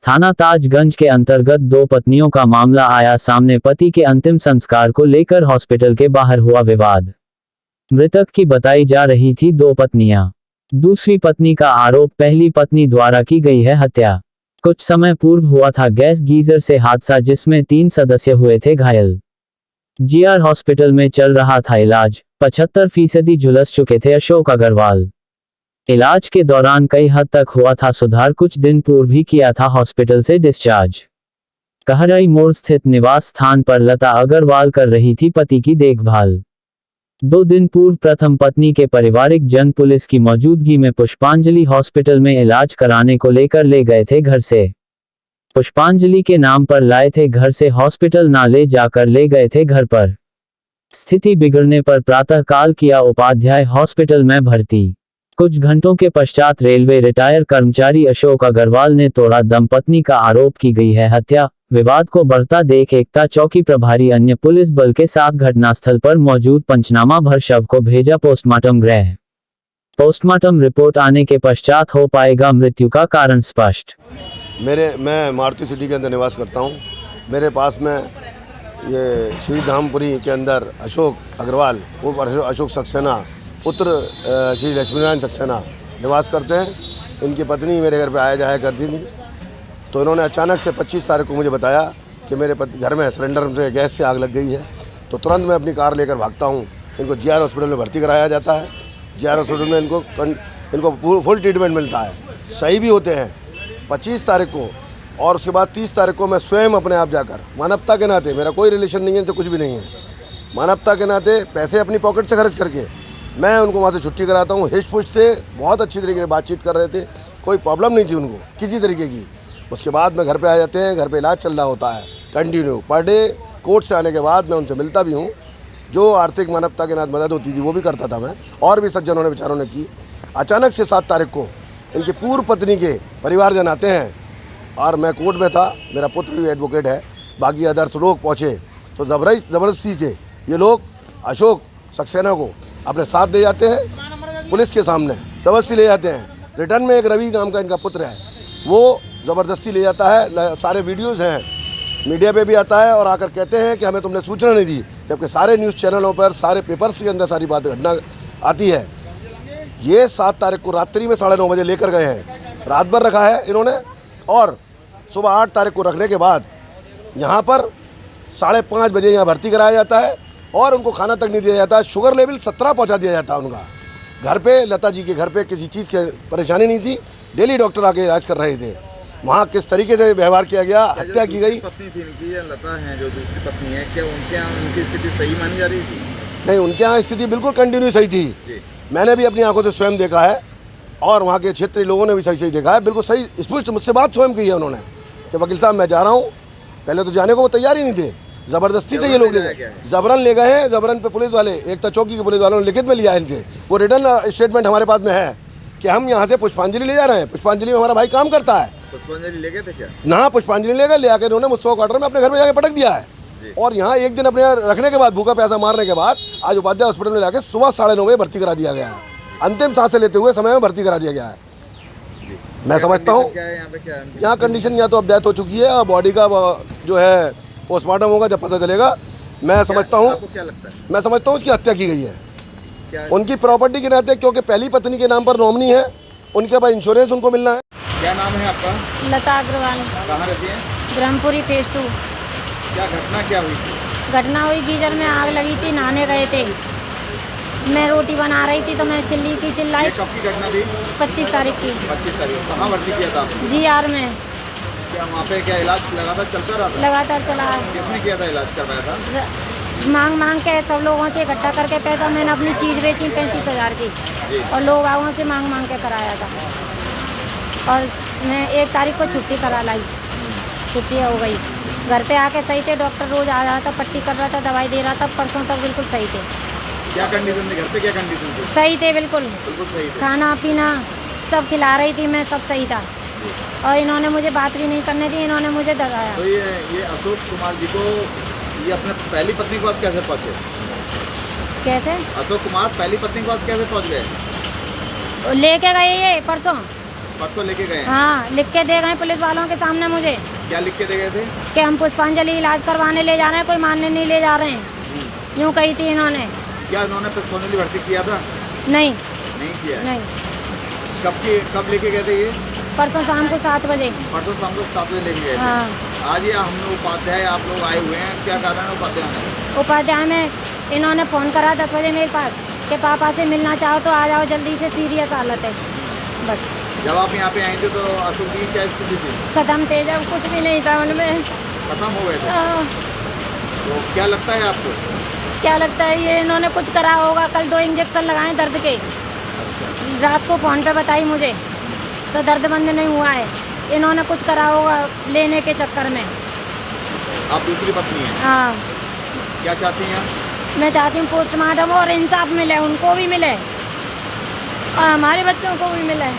थाना ताजगंज के अंतर्गत दो पत्नियों का मामला आया सामने। पति के अंतिम संस्कार को लेकर हॉस्पिटल के बाहर हुआ विवाद। मृतक की बताई जा रही थी दो पत्नियां। दूसरी पत्नी का आरोप पहली पत्नी द्वारा की गई है हत्या। कुछ समय पूर्व हुआ था गैस गीजर से हादसा जिसमें 3 सदस्य हुए थे घायल। जीआर हॉस्पिटल में चल रहा था इलाज। 75% झुलस चुके थे अशोक अग्रवाल। इलाज के दौरान कई हद तक हुआ था सुधार। कुछ दिन पूर्व ही किया था हॉस्पिटल से डिस्चार्ज। कहरई मोड़ स्थित निवास स्थान पर लता अग्रवाल कर रही थी पति की देखभाल। 2 दिन पूर्व प्रथम पत्नी के पारिवारिक जन पुलिस की मौजूदगी में पुष्पांजलि हॉस्पिटल में इलाज कराने को लेकर ले गए थे घर से। पुष्पांजलि के नाम पर लाए थे घर से, हॉस्पिटल ना ले जाकर ले गए थे घर पर। स्थिति बिगड़ने पर प्रातःकाल किया उपाध्याय हॉस्पिटल में भर्ती। कुछ घंटों के पश्चात रेलवे रिटायर कर्मचारी अशोक अग्रवाल ने तोड़ा दम। पत्नी का आरोप की गई है हत्या। विवाद को बढ़ता देख एकता चौकी प्रभारी अन्य पुलिस बल के साथ घटनास्थल पर मौजूद पंचनामा भर शव को भेजा पोस्टमार्टम गृह। पोस्टमार्टम रिपोर्ट आने के पश्चात हो पाएगा मृत्यु का कारण स्पष्ट। मैं मारुति सिटी के अंदर निवास करता हूँ। मेरे पास में ये श्री धामपुरी के अंदर अशोक अग्रवाल उर्फ अशोक सक्सेना पुत्र श्री लक्ष्मीनारायण सक्सेना निवास करते हैं। इनकी पत्नी मेरे घर पे आया जाया करती थी, तो इन्होंने अचानक से 25 तारीख को मुझे बताया कि मेरे पति घर में सिलेंडर में गैस से आग लग गई है। तो तुरंत मैं अपनी कार लेकर भागता हूँ। इनको जीआर हॉस्पिटल में भर्ती कराया जाता है। जीआर हॉस्पिटल में इनको फुल ट्रीटमेंट मिलता है, सही भी होते हैं। 25 तारीख को और उसके बाद 30 तारीख को मैं स्वयं अपने आप जाकर, मानवता के नाते, मेरा कोई रिलेशन नहीं है इनसे, कुछ भी नहीं है, मानवता के नाते पैसे अपनी पॉकेट से खर्च करके मैं उनको वहाँ से छुट्टी कराता हूँ। हिस्ट पुष्ट थे, बहुत अच्छी तरीके से बातचीत कर रहे थे, कोई प्रॉब्लम नहीं थी उनको किसी तरीके की। उसके बाद में घर पे आ जाते हैं, घर पे इलाज चल रहा होता है कंटिन्यू। पर डे कोर्ट से आने के बाद मैं उनसे मिलता भी हूँ। जो आर्थिक मानवता के नाथ मदद होती थी वो भी करता था मैं, और भी सज्जनों ने बेचारों ने की। अचानक से 7 तारीख को इनकी पूर्व पत्नी के परिवारजन आते हैं और मैं कोर्ट में था, मेरा पुत्र भी एडवोकेट है, बाकी अदर्स लोग पहुँचे, तो ज़बरदस्ती से ये लोग अशोक सक्सेना को अपने साथ ले जाते हैं, पुलिस के सामने ज़बरदस्ती ले जाते हैं। रिटर्न में एक रवि नाम का इनका पुत्र है, वो ज़बरदस्ती ले जाता है। सारे वीडियोज़ हैं, मीडिया पे भी आता है, और आकर कहते हैं कि हमें तुमने सूचना नहीं दी, जबकि सारे न्यूज़ चैनलों पर, सारे पेपर्स के अंदर सारी बात घटना आती है। ये 7 तारीख को रात्रि में 9:30 बजे लेकर गए हैं, रात भर रखा है इन्होंने, और सुबह 8 तारीख को रखने के बाद यहाँ पर 5:30 बजे यहाँ भर्ती कराया जाता है, और उनको खाना तक नहीं दिया जाता। शुगर लेवल 17 पहुँचा दिया जाता है उनका। घर पे लता जी के घर पे किसी चीज़ की परेशानी नहीं थी, डेली डॉक्टर आके इलाज कर रहे थे। वहाँ किस तरीके से व्यवहार किया गया, हत्या की गई। पत्नी थी इनकी, लता है जो दूसरी पत्नी है, क्या उनके यहाँ उनकी स्थिति सही मानी जा रही थी? नहीं, उनके यहाँ स्थिति बिल्कुल कंटिन्यू सही थी। मैंने भी अपनी आंखों से स्वयं देखा है, और वहाँ के क्षेत्रीय लोगों ने भी सही देखा है, बिल्कुल सही स्पष्ट मुझसे बात स्वयं की है उन्होंने कि वकील साहब मैं जा रहा हूँ। पहले तो जाने को वो तैयार ही नहीं थे, ज़बरदस्ती से ये लोग ले गए, जबरन ले गए हैं। जबरन पे पुलिस वाले, एकता चौकी के पुलिस वालों ने लिखित में लिया है इनसे, वो रिटर्न स्टेटमेंट हमारे पास में है कि हम यहाँ से पुष्पांजलि ले जा रहे हैं। पुष्पांजलि में हमारा भाई काम करता है। पुष्पांजलि ले गए थे क्या? ना, पुष्पांजलि ले गए, ले आकर इन्होंने मुझसे क्वार्टर में अपने घर में जाकर पटक दिया है। और यहाँ एक दिन अपने रखने के बाद, भूखा प्यासा मारने के बाद, आज उपाध्याय हॉस्पिटल में जाकर सुबह 9:30 बजे भर्ती करा दिया गया है। अंतिम सांसें लेते हुए समय में भर्ती करा दिया गया है। मैं समझता हूँ यहाँ कंडीशन या तो अब डेथ हो चुकी है, और बॉडी का जो है पोस्टमार्टम होगा जब पता चलेगा। मैं समझता हूँ उसकी हत्या की गई है उनकी प्रॉपर्टी के नाते, क्योंकि पहली पत्नी के नाम पर नॉमिनी है, उनके पास इंश्योरेंस उनको मिलना है। क्या नाम है आपका? लता अग्रवाल। कहाँ रहती हैं? ब्रह्मपुरी फेज 2। क्या घटना हुई थी? घटना हुई, गीजर में आग लगी थी, नहाने गए थे, मैं रोटी बना रही थी तो मैं चिल्लाई। कब की घटना थी? 25 तारीख की। 25 तारीख को कहाँ भर्ती किया था आपने? जीआर में। क्या वहाँ पे क्या इलाज लगातार चलता रहा था? लगातार चला। किसने किया था, इलाज करवाया था? मांग के सब लोगों से इकट्ठा करके पैसा, मैंने अपनी चीज़ बेची 35,000 की, और लोग आगों से मांग के कराया था। और मैं 1 तारीख को छुट्टी करा लाई, छुट्टी हो गई। घर पे आके सही थे, डॉक्टर रोज आ रहा था, पट्टी कर रहा था, दवाई दे रहा था। परसों तक बिल्कुल सही थे। क्या कंडीशन थी घर पे? क्या कंडीशन थी? सही थे, बिल्कुल सही थे। खाना पीना सब खिला रही थी मैं, सब सही था। और इन्होंने मुझे बात भी नहीं करने दी, इन्होंने मुझे डराया। तो ये अशोक कुमार जी को, ये अपने पहली पत्नी के पास कैसे पहुँचे? कैसे? अशोक कुमार पहली पत्नी के पास कैसे पहुँच गए? लेके गए ये परसों परसों लेके गए हैं। हाँ, लिख के दे गए पुलिस वालों के सामने मुझे क्या लिख के दे गए थे? कि हम पुष्पांजलि इलाज करवाने ले जा रहे हैं, कोई मानने नहीं ले जा रहे हैं। यूँ कही थी इन्होंने। क्या उन्होंने पुष्पांजलि भर्ती किया था? नहीं नहीं किया है। नहीं, कब लेके गए थे ये? परसों शाम को 7 बजे। परसों शाम को 7 बजे लेके गए थे। हाँ, आज ये हम लोग उपाध्याय आप लोग आए हुए हैं, क्या कारण है उपाध्याय में? उपाध्याय में इन्होंने फ़ोन करा 10 बजे मेरे पास कि पापा से मिलना चाहो तो आ जाओ जल्दी से, सीरियस हालत है। बस जब आप यहाँ पे आए थे तो अशोक जी की क्या स्थिति थी? खत्म थे, जब कुछ भी नहीं था उनमें। खत्म हो गए थे। हाँ, तो क्या लगता है आपको? क्या लगता है ये इन्होंने कुछ करा होगा। कल 2 इंजेक्शन लगाए दर्द के, रात को फ़ोन पे बताई मुझे, तो दर्द बंद नहीं हुआ है। इन्होंने कुछ करा होगा लेने के चक्कर में। आप दूसरी पत्नी हैं, हाँ, क्या चाहती हैं? मैं चाहती हूँ पोस्टमार्टम और इंसाफ मिले, उनको भी मिले और हमारे बच्चों को भी मिले।